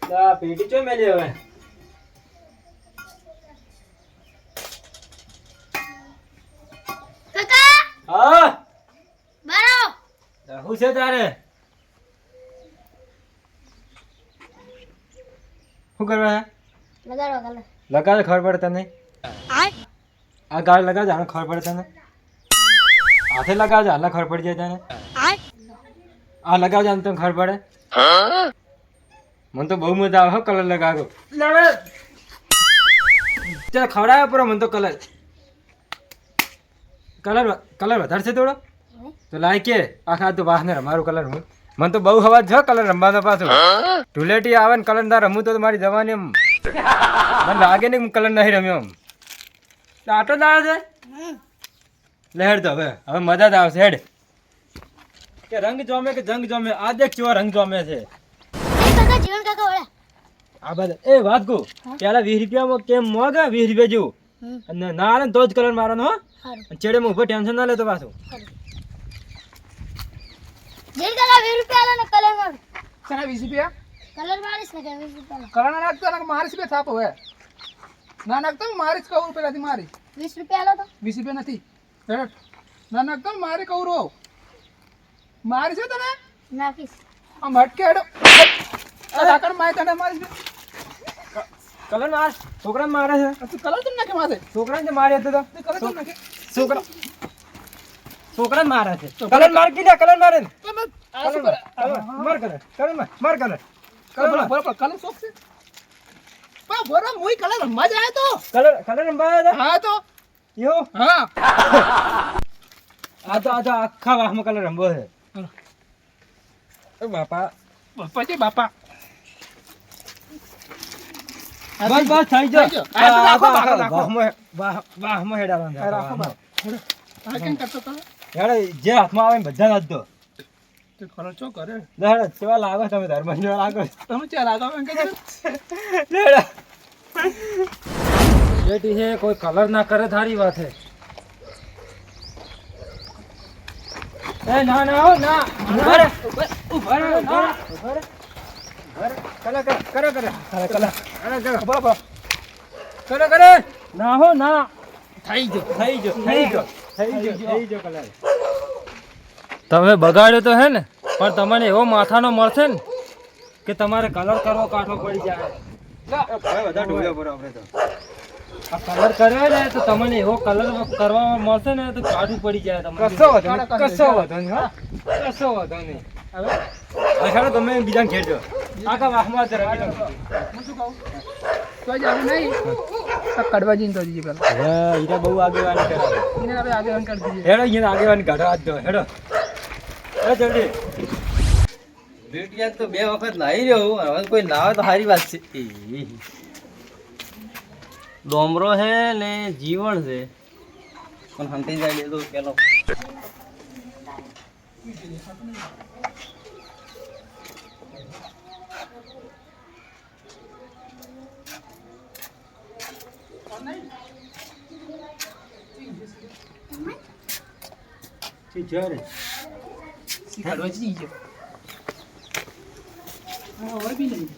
આ પેટી ચો મેલી હવે કાકા હા બારો હું છે તારે શું કરવા હે લગાડો કલર લગાડ ખબર પડે તને આ ગાળ લગાડ આને ખબર પડે તને હાથે લગાવજે આને ખબર પડી જાય તને આ લગાવજે આને તને ખબર પડે મને તો બહુ મજા આવે હો કલર લગાવ્યો ચાલ ખવડાવ્યો પર મને તો કલર કલર કલર વધારે છે થોડો તો લાય કે આખા તો વાહ ને રમારું કલર હું મને તો બહુ હવા છે કલર રમવાનો પાછો ધૂળેટી આવે ને કલર ના રમું તો મારી જવાની એમ મને લાગે ને કલર નહીં રમ્યો એમ તો આટો જ આવે છે લે હેડ તો હવે હવે મજા જ આવશે હેડ કે રંગ જોમે કે જંગ જોમે આ દેખ કેવો રંગ જોમે છે કાકા જીવન કાકા ઓળે આ બધા એ વાત કહું પેલા 20 રૂપિયામાં કેમ મોંઘા 20 રૂપિયા જેવું અને ના આવે ને તો જ કલર મારવાનો હો સારું ચેડે માં ઉભો ટેન્શન ના લેતો પાછું જીવન કાકા 20 રૂપિયા આલો ને કલર માર sana 20 રૂપિયા કલર મારીશ ને કે 20 રૂપિયા કલર ના નાખતો ને મારીશ બે થાપ હવે ના નાખતો મારીશ કહું પેલાથી મારી 20 રૂપિયા આલો તો 20 રૂપિયા નથી હેડ ના નાખતો મારે કહું રો મારી છે તને નાખીશ આમ હટકે હેડો આ લાકડ માય તને મારીશ બે કલર માર છોકરા મારે છે તું કલર કેમ નાખે માથે છોકરાને મારે હતો તો તું કલર કેમ નાખે છોકરા છોકરાને મારે છે કલર માર કીધા કલર મારે ને આ શું કરે માર કલર માર કલર બરાબર કલર શોખ છે પણ બોરા મુઈ કલર રમવા જાય તો કલર રંબાયા હતા હા તો યો હા આ તો આખા વાહમાં કલર રંબો છે એ બાપા પછી બાપા બસ બસ થઈ ગયો થઈ ગયો. આ તો રાખો, રાખો, રાખો. વાહમાં હેડાવાનું રાખો બા આ કેમ કરતો તો હેડે જે હાથમાં આવે ને બધા નાખ દો તે કલર ચો કરે હેડે સેવા લાગો તમે ધર્મ જેવા લાગો તમે ચાલ આગળ એમ કે હેડે બેટી છે કોઈ કલર ના કરે થારી વાત છે એ ના ના હો ના ઉભા રે ઉભા રે કલર કરો બરાબર કરે ના હો ના થઈ ગયો કલર તમે બગાડ્યો તો હે ને પણ તમને એવો માથાનો મળશે ને કે તમારે કલર કરવો કાઠો પડી જાય બધા ઢોળ્યો પર આપણે તો આ કલર કર્યો ને તો તમને એવો કલર કરવામાં મળશે ને તો કાઠું પડી જાય તમારે કશો વાંધો નહીં હા કશો વાંધો નહીં હવે ખરો તમે બીજાને ખેડજો આખા વાહમાં જ રાખી દો હું શું કહું તો જાવું નહીં તો કડવા જઈને તો દીજે પેલા હવે હીરા બહુ આગેવાની કરાવે એને આપણે આગળ કરી દીજે હેડો અહીંયા આગેવાની કાઢો આજ દો હેડો જલ્દી બેટિયા તો 2 વખત નાહી રહ્યો હવે કોઈ નાવે તો સારી વાત છે ડોમરો હે ને જીવણ છે પણ હંતી જાય તો પેલો ઠીક છે રે કડવા જઈ ગયો હા હવે બી નહીં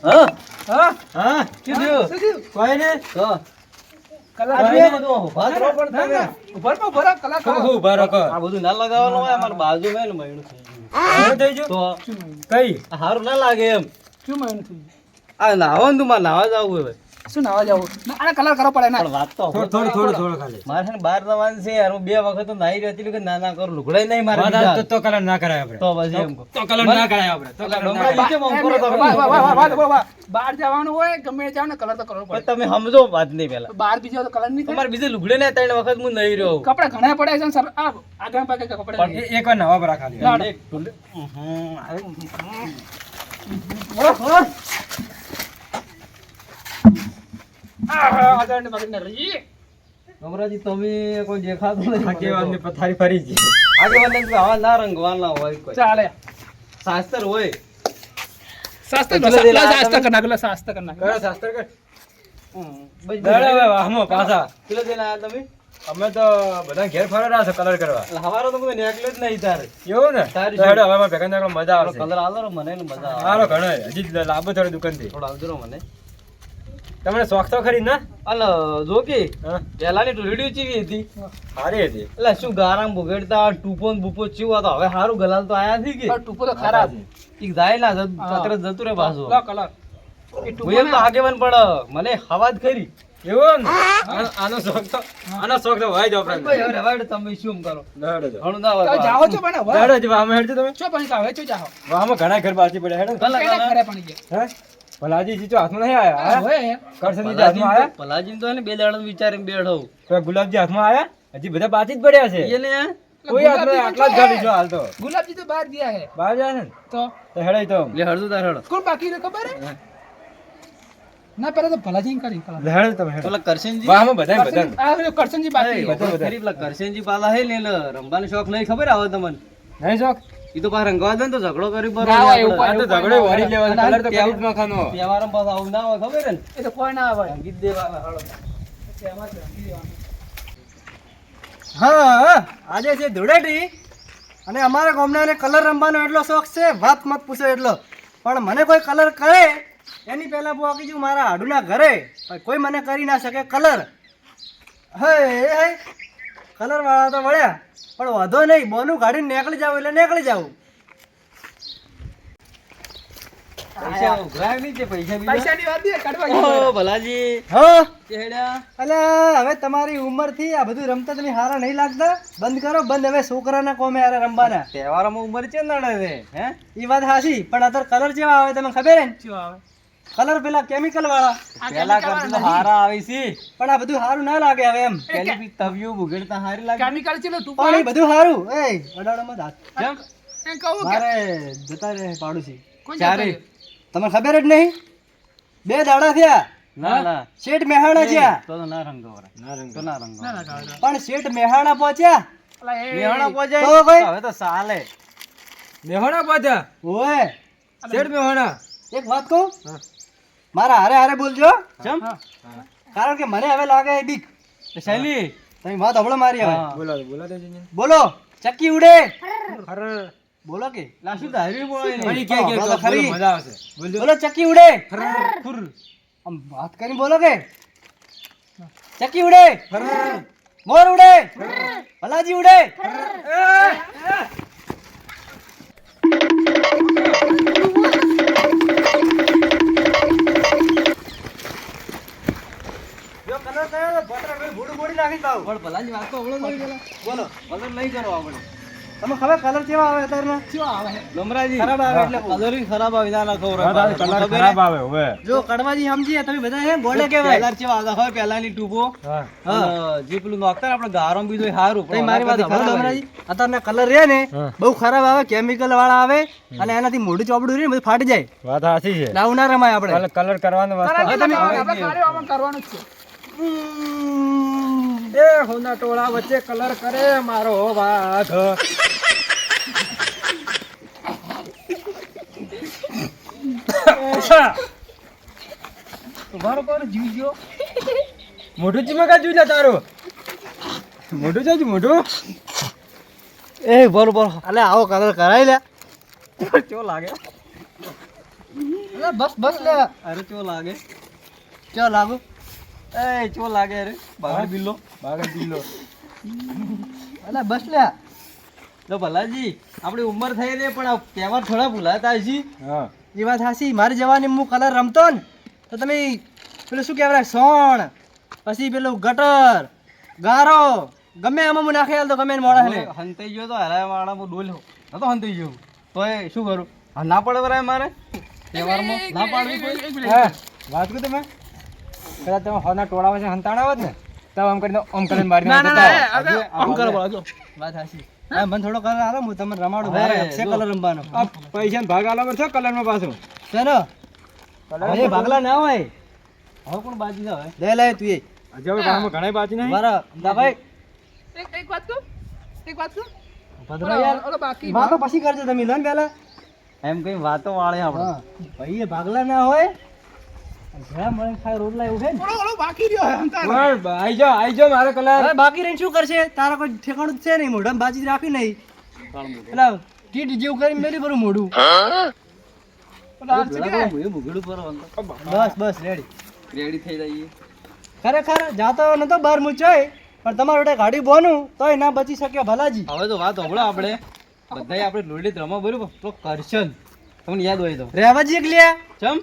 હા હા હા શું થયું કોઈ ને તો કલર આ બધું ઉભા રહો પણ તમે ઉપર પર ભરા કલર કરો ઉભા રાખો આ બધું ના લગાવવાનું હોય અમારી બાજુમાં ને મહિનું થઈ ગયું શું થઈ ગયું તો કઈ આ સારું ના લાગે એમ શું માનું છું આ નાહવાનું તું મારે નાહવા જવું હવે શું નાવા જાવ આને કલર કરો પડે ના પણ વાત તો થોડું ખાલી મારે છે ને બહાર જવાનું છે યાર હું 2 વખત તો નાહી રહ્યો હતી કે ના ના કરું લુગડાઈ નહીં મારે બીજા. તો કલર ના કરાય આપણે તો પછી એમ કહું. તો કલર ના કરાય આપણે તો કલર ના ડોમરા કરાય. નીચે બહુ કરો તમે. બહાર જવાનું હોય ગમે જાવ ને કલર તો કરવો પણ પડે તમે સમજો વાત નહીં પેલા બહાર બીજો તો કલર નહીં થાય તમારે બીજે લુગડે ને 3 વખત હું નહીં રહ્યો કપડા ઘણા પડે છે ને સર આ આગળ પાકે કપડા નહીં. એક વાર નવા બરા ખાલી ના, ના. એક ટુલે- આગળ ને પાછળ ને રહી. ડોમરાજી તમે કોઈ દેખાતું નહીં આગેવાનની પથારી ફરી ગઈ આગેવાનને તો આવા ના રંગવાના હોય કોઈ ચાલે શાસ્ત્ર હોય શાસ્ત્ર ચલો દે લા, શાસ્ત્ર તમે. કર નાખ, લા, શાસ્ત્ર કર નાખ. કરો શાસ્ત્ર કર બસ દડો હવે વાહમાં પાછા કેટલો દિન આયા તમે અમે તો બધા ઘેર ફરવા રહ્યા છે કલર કરવા એટલે હવારો તો કોઈ નેકળ્યો જ નહીં તારે એવું ને તારી તો હેડો હવે અમારે ભેગા નીકળો મજા આવશે કલર આલો ને મને ને મજા આવે હાલો ઘણો હજી લાંબો થોડી દુકાનથી થોડો આવજો રો મને તમને શોખ તો ખરી ના અલ જો કે હા પહેલાની ટોલીડી ચીવી હતી સારી હતી એટલે શું ગારામ બગડતા ટૂપો ને બૂપો ચીવો હતો હવે સારું ગલાલ તો આયા થી કે આ ટૂંકો તો ખરાબ. ઈ જાય ના ચક્ર જતું રે પાછું લા, કલર. એ ટૂંકો હું એમ તો ના. આગેવાન પણ મને હવા જ ખરી એવું ને આનો શોખ તો હોય જ ભાઈ આપણે હવે રવાડે તમે શું કરો દડો જો ઘણું ના તો હોય જાઓ છો પણ હવે. દડો જો વાહમાં હેડજો તમે છો પણ કાવે છો જાઓ. વાહમાં ઘણા ઘર બાકી પડ્યા હેડો કેના ઘરે પણ ગયા? હે ભલાજી જી તો હાથમાં નહીં આયા આ હે? હોય. કરશનજી જે હાથમાં આયા પલાજી તો હે ને બે દાડા વિચારીને બેઠો તો ગુલાબજી હાથમાં આયા હજી બધા બાકી જ પડ્યા છે એને કોઈ હાથમાં આટલા જ ગાડી છો હાલ તો ગુલાબજી તો બહાર ગયા હે. બહાર જાય છે ને તો તો હેડાય તો લે હળદું તાર હળ કોણ બાકી રે ખબર હે? ના પેલા તો ભલાજી કરી કલર. હેડો તમે હેડો પેલા કરશનજી વાહમાં બધા બધા આ પેલો કરશનજી બાકી. એ બધા. ખરી પેલા કરશનજી પાલા હે ને એટલે રમવાનો શોખ નહીં ખબર આવે તમને નહીં શોખ ઈ તો પાછા રંગવા દે ને તો ઝઘડો કરી બરો ના હોય એવું આ તો ઝઘડો વળી લેવાનો કલર તો કરી જ નાખવાનો તહેવારમાં પાછા આવું ના હોય ખબર હે ને એ તો કોઈ ના આવે. ગીત દેવાના હળો એમાં જ રંગી દેવાનું. હા આજે છે ધૂળેટી અને અમારા ગામનાને કલર રમવાનો એટલો શોખ છે વાત મત પૂછો એટલો પણ મને કોઈ કલર કરે એની પહેલા હું આખી જઉં મારા હાડુના ઘરે પણ કોઈ મને કરી ના શકે કલર હે કલર વાળા તો વળ્યા પણ વાંધો નહીં બોનું કાઢીને નીકળી જાવ એટલે નીકળી જાવ પૈસા ઉઘરાય નહીં છે પૈસા બીજા પૈસાની વાત નહીં, કાઢવા ગયો. ઓ ભલાજી હા ચહેડા અલ્યા હવે તમારી ઉંમરથી આ બધું રમતા તમે હારા નહીં લાગતા બંધ કરો બંધ હવે છોકરાના કોમે હારે રમવાના તહેવારોમાં ઉંમર છે નડે છે હે એ વાત હાચી પણ અત્યારે કલર કેવા આવે તમને ખબર હે ને શું આવે? કલર પેલા કેમિકલ વાળા આ પેલા chemical કરતા તો વાળા હારા આવી છે પણ આ બધું સારું ના લાગે હવે એમ પેલી બી તવિયું બુગડતા હારી લાગે કેમિકલ છે ને તું પણ એ બધું સારું એ વડાડામાં જ હાથ. કેમ એમ કહું કે મારે જતા રહે પાડોશી કોણ ચારે. જતો રહ્યો? તમને ખબર જ નહીં 2 દાડા થયા ના ના શેઠ મેહાણા જ્યાં તો ના રંગો ના રંગ તો ના રંગો ના, ના, કાઢો. પણ શેઠ મેહાણા પહોંચ્યા અલા, એ, મેહોણા પહોંચાય તો ભાઈ. હવે તો સાલે મેહોણા પાછા ઓય શેઠ મેહોણા એક વાત કહું મારા હારે હારે બોલજો ચમ હા. કારણ કે મને હવે લાગે એ બીક શૈલી તમે વાત હમણાં મારી હવે હા. બોલો તો જીને બોલો ચક્કી ઉડે અરે બોલો કે ના શું ધાર્યું બોલાય નહીં. ફરી કે બોલો તો ખરી. મજા આવશે બોલજો બોલો ચક્કી ઉડે આમ વાત કરીને બોલો કે ચક્કી ઉડે મોર ઉડે ભલાજી ઉડે જો કલર થયો તો ભોતરા ભાઈ ભૂડું બોડી નાખી દઉં પણ ભલાજી વાત તો હમણાં નહીં પેલા. બોલો કલર નહીં કરો આપણે તમે ખબર કલર કેવા આવે અત્યારના શું આવે હે? લમરાજી ખરાબ આવે એટલે કહું. કલર ય ખરાબ આવી ના લખો કલર ખરાબ આવે હવે જો કડવાજી સમજીએ તમે બધા હે ગોળે કહેવાય પહેલા કેવા આવતા હોય પહેલાની ટૂબો હા અને જે પેલું નોખતા ને આપણે ગારો બીજો એ હારું તઈ મારી વાત ખરાબ સાંભળો આવી. હમણાંજી. અત્યારના કલર રહ્યા ને હા. બહુ ખરાબ આવે કેમિકલ વાળા આવે અને એનાથી મોઢું ચોપડું રહ્યું ને બધું ફાટી જાય વાત સાચી છે એટલે આવું ના રમાય આપણે કલર કરવાનો કલર વાસ્તો નહીં લગાવવાનો, આપણે ખાલી આમાં કરવાનું જ છે. એ હોના ટોળા વચ્ચે કલર કરે મારો વાઘ તમારો કોણ જીવ ગયો? મોઢું ચીમે કા જોઈ લે તારું મોઢું જોઈ મોઢું એ બરોબર અલે આવો કલર કરાવી લે કેવો લાગે અલે બસ બસ લે અરે કેવો લાગે કેવો લાગુ એ કેવો લાગે અરે બાગડ બિલ્લો બાગડ બિલ્લો અલે બસ લે તો ભલાજી આપણી ઉંમર થઈ રહી પણ આ તહેવાર થોડા ભૂલાતા હજી હા એ વાત હાસી મારી જવાની હું કલર રમતો ને તો તમે પેલું શું કહેવાય સોણ પછી પેલું ગટર ગારો ગમે એમાં હું નાખી આલતો ગમે એને મોડા ને હંતાઈ ગયો તો હરાય મારા હું ડોલ્યો નતો હંતાઈ ગયો તો એ શું કરું હા ના પડે બરાબર મારે તહેવારમાં ના પાડવી કોઈ એક મિનિટ. હા વાત કહું તમે કદાચ તમે હોના ટોળા વચ્ચે હંતાણા હોત ને તો આમ કરીને ઓમ કરીને મારી ના, ના, ના, એ, નાખતા. હવે આમ કરો બોલો, જો. વાત હાસી હા મને થોડો કલર આલો હું તમને રમાડું હવે મારે છે જો. કલર રમવાનો આ પૈસાનો ભાગ આલો પર છો કલરમાં પાછું ચાલો હવે ભાગલા ના હોય હવે કોણ બાજી હવે દે લે તું એ હજી હવે ગામમાં ઘણાય બાકી નહીં મારા દા ભાઈ એક વાત કહું? એક વાત કહું? ભદ્રો યાર ઓલો બાકી વાતો પછી કરજો તમે લો ને પેલા એમ કઈ વાતો વાળે આપણે હા ભાઈ એ ભાગલા ના હોય ભેળા મળે ખાય રોટલા એવું છે ને ઓળો ઓળો બાકી રહ્યો હે અંતાર આઈ જાઓ મારો કલર હવે બાકી રહીને શું કરશે તારા કોઈ ઠેકાણું જ છે નહીં મોઢામાં બાજી રાખી નહીં પેલા કીટ જેવું કરીને મેલી ભરું મોઢું મુગડું પર બસ બસ રેડી રેડી થઈ જઈએ ખરેખર જાતો નતો બહાર મૂચોય પણ તમારું ଗୋଟେ ગાડી બોનું તોય ના બચી શક્યો ભલાજી હવે તો વાત સાંભળો આપણે બધાય આપણે લોડી રમવા બરોબર પેલો કરશન તમને યાદ હોય તો રેવાજી એક લ્યા ચમ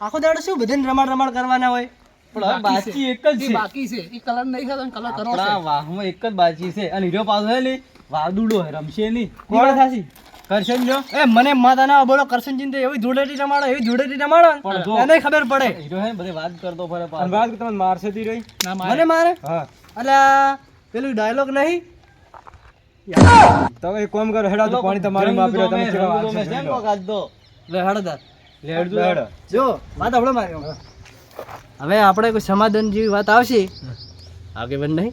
આખો દાડો શું બધાને રમાડ કરવાના હોય પણ હવે બાકી એક જ એ છે બાકી છે એ કલર નહીં છે કલર કરવો છે આપણા વાહમાં એક જ બાકી છે અને હીરો પાછો છે ને વાદુડો હે, રમશે નહીં કોણ થાશી કરશન જો એ મને માતા ના બોલો કરશનજી ને એવી ધૂળેટી રમાડો એવી ધૂળેટી રમાડો ને, પણ જો- એને ખબર પડે હીરો હે બધી વાત કરતો ફરે અને વાત કે તમને મારશે તી રહી ના મને મારે હા અલ્યા પેલું ડાયલોગ નહીં તો એક કામ કરો હેડા તો પાણી તમારી માં પીરો તમે કેવા રંગો મેં શેમ કોક આજ દો લે હળદાર લેડજો હેડો જો વાત હમણાં મારી હવે આપણે કોઈ સમાધાન જેવી વાત આવશે આગે બંધ નહીં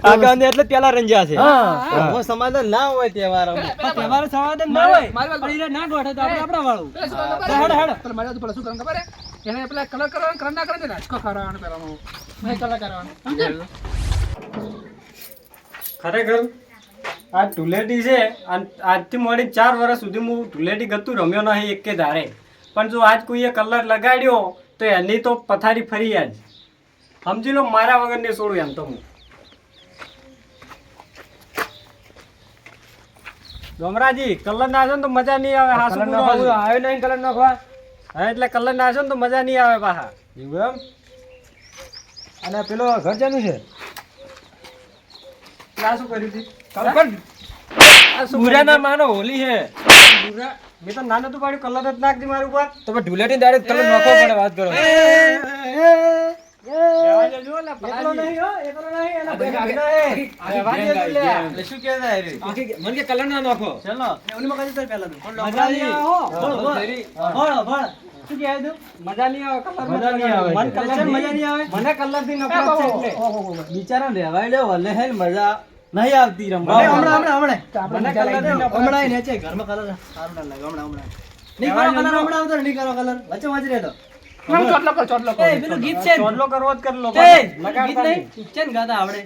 આગળ અંદર એટલે પેલા રંજ્યા છે હા હવે સમાધાન ના હોય તહેવારમાં તમારું સમાધાન ના હોય મારી વાત- પણ ઈ ના ગોઠે તો આપણે આપણા વાળું પેલા શું કરવાનું ખબર? પેલા મારી વાત પેલા શું કરવાનું ખબર હે? એને પેલા કલર કરવાનું કલર ના કરે ને રાજકો ખવડાવવાનો પેલાનો નહીં કલર કરવાનો સમજ્યા? ખરેખર આ ધૂળેટી છે અને આજથી મોડી 4 વર્ષ સુધી હું ધૂળેટી ગતું રમ્યો નહીં એકે ધારે પણ જો આજ કોઈએ કલર લગાડ્યો તો એની તો પથારી ફરી આજ સમજી લો મારા વગર ને છોડું એમ તો હું ગમરાજી કલર નાખો ને તો મજા નહીં આવે હાસુ આવ્યો નહીં કલર નાખવા હા એટલે કલર નાખો ને તો મજા નહીં આવે પાછા એવું એમ અને પેલો ઘર જાનું છે આ શું કર્યું હતી બુરાના માનો હોલી હે મેં તો નાનું તું પાડ્યું કલર જ નાખ દી મારી ઉપર તમે ઢુલેટી દાડે કલર નાખો પડે વાત કરો રહેવા દેજો લે, એકલો પલાજી. નહીં હો એકલો નહીં એના ભાઈ ભાગના હે રહેવા દેજો લે. એટલે શું કહેતા રે મને કે કલર ના નાખો ચલો ઓલી માં કઈ પહેલા તું મજા નહીં આવે હો. ભળ ભળ શું કહે તું મજા નહીં આવે કલર મજા નહીં આવે. મને કલર મજા નહીં આવે? મને કલર થી નફરત છે એટલે બિચારા રહેવાય લ્યો વલે હે ને મજા નહીં આવતી રમવા હમણાં મને કલર થી નફરત હમણાં છે. નેચે ઘરમાં કલર સારું ના લાગે હમણાં નહીં કરો કલર હમણાં આવતો નહીં કરો કલર વચ્ચે વચ્ચે રહેતો આમ ચોટલો કર, ચોટલો કર. એ પેલું ગીત છે ને? ચોટલો કરવો જ કરી લો એ લગાડતા ગીત નહીં છે ને ગાતા આવડે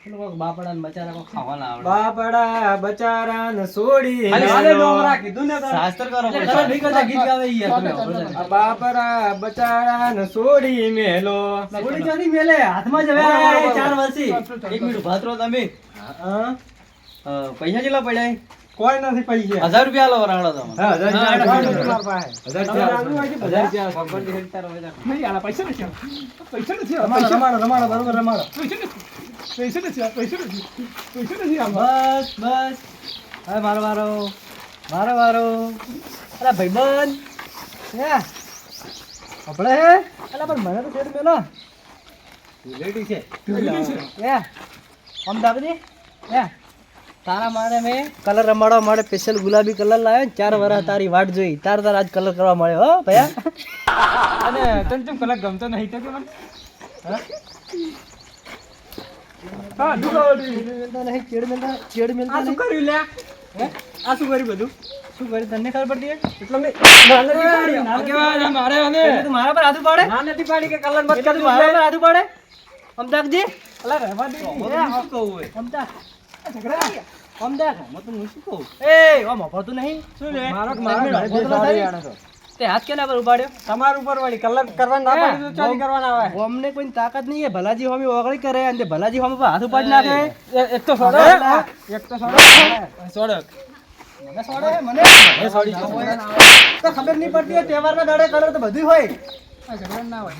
પેલું કોક બાપડા ને બચારા કોક ખાવાના આવડે બાપડા બચારા ને છોડી ખાલી મેલો. સાદે ડોમરા કીધું ને તારે. શાસ્ત્ર કરો એટલે પડશે. કલર નહીં કરતા ગીત ગાવે ઈ યાર તમે ખબર છે. આ બાપરા બચારા ને છોડી મેલો થોડી ચોથી મેલે હાથમાં જ હવે આ 4 વર્ષથી એક મિનિટ ભાત રહો તમે હા? પૈસા કેટલા પડ્યા કોઈ નથી પૈસા 1000 રૂપિયા લો વરાણો તમે હા, 1000 હા, રૂપિયા હા, તમારા પાસે. 1000 રૂપિયા. ખબર છે તારો બધા નહીં, આલા પૈસા નથી આલા. પૈસા નથી આલા. રમાડો રમાડો રમાડો બરોબર રમાડો પૈસા નથી આલા. પૈસા નથી આલા. બસ બસ હવે મારો વારો મારો વારો અરે ભાઈબંધ હે આપણે હે અલા પણ મને તો છેડ મેલો રેડી છે હે આમ દાબજી હે તારા મારે મેં કલર રમાડવા માટે સ્પેશિયલ ગુલાબી કલર લાવ્યો ને 4 વર્ષ તારી વાટ જોઈ તાર આજ કલર કરવા મળ્યો હો ભૈયા અને તને કેમ કલર ગમતો નહીં તો કે મને? હા, મેલતા નહીં, ચેડ મેલતા આ શું કર્યું લે? હે? આ શું કર્યું બધું? શું કરી તને ખબર પડતી હે? એટલે મેં ના નથી પાડી. એટલે તું મારા પર હાથ પાડે ના નથી પાડી કે કલર મત એટલે તું કરજો મારા પર હાથ પાડે અમદાકજી અલા રહેવા દે. શું કહું હોય અમદાક મત હું શું કહું એ આમ અફાતું નહીં શું લે મારો ઘરે બે સાડી આણે છે. તે હાથ કેના પર ઉપાડ્યો તમારા ઉપર વળી કલર કરવા ના પાડી તો ચાલી કરવાના આવે. અમને કોઈ તાકાત નહીં હે ભલાજી હોમી ઓગળી કરે અને તે ભલાજી હોમી પર હાથ ઉપાડી નાખે એક તો સોડો એક તો સોડો સોડક મને સોડે હે મને સોડી તો ખબર નહીં પડતી હોય તહેવારના દાડે કલર તો બધું હોય આ ઝઘડા ના હોય.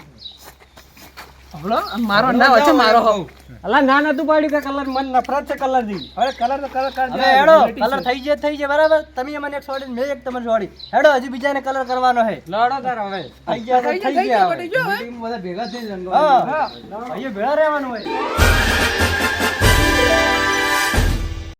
હમણો આમ મારો ના વચ્ચે મારો હોવ. અલા ના નતું પાડ્યું કે કલર મન નફરત છે કલર થી. હવે કલર તો કલર હવે હેડો કલર થઈ જાય બરાબર તમે મને એક સોડી મેં એક તમને સોડી હેડો હજી બીજાને કલર કરવાનો હે લડો તાર હવે થઈ ગયા તો થઈ ગયા હવે. પટી ગયો હવે. ટીમ બધા ભેગા થઈને રંગો હા અહીંયા ભેળા રહેવાનું હોય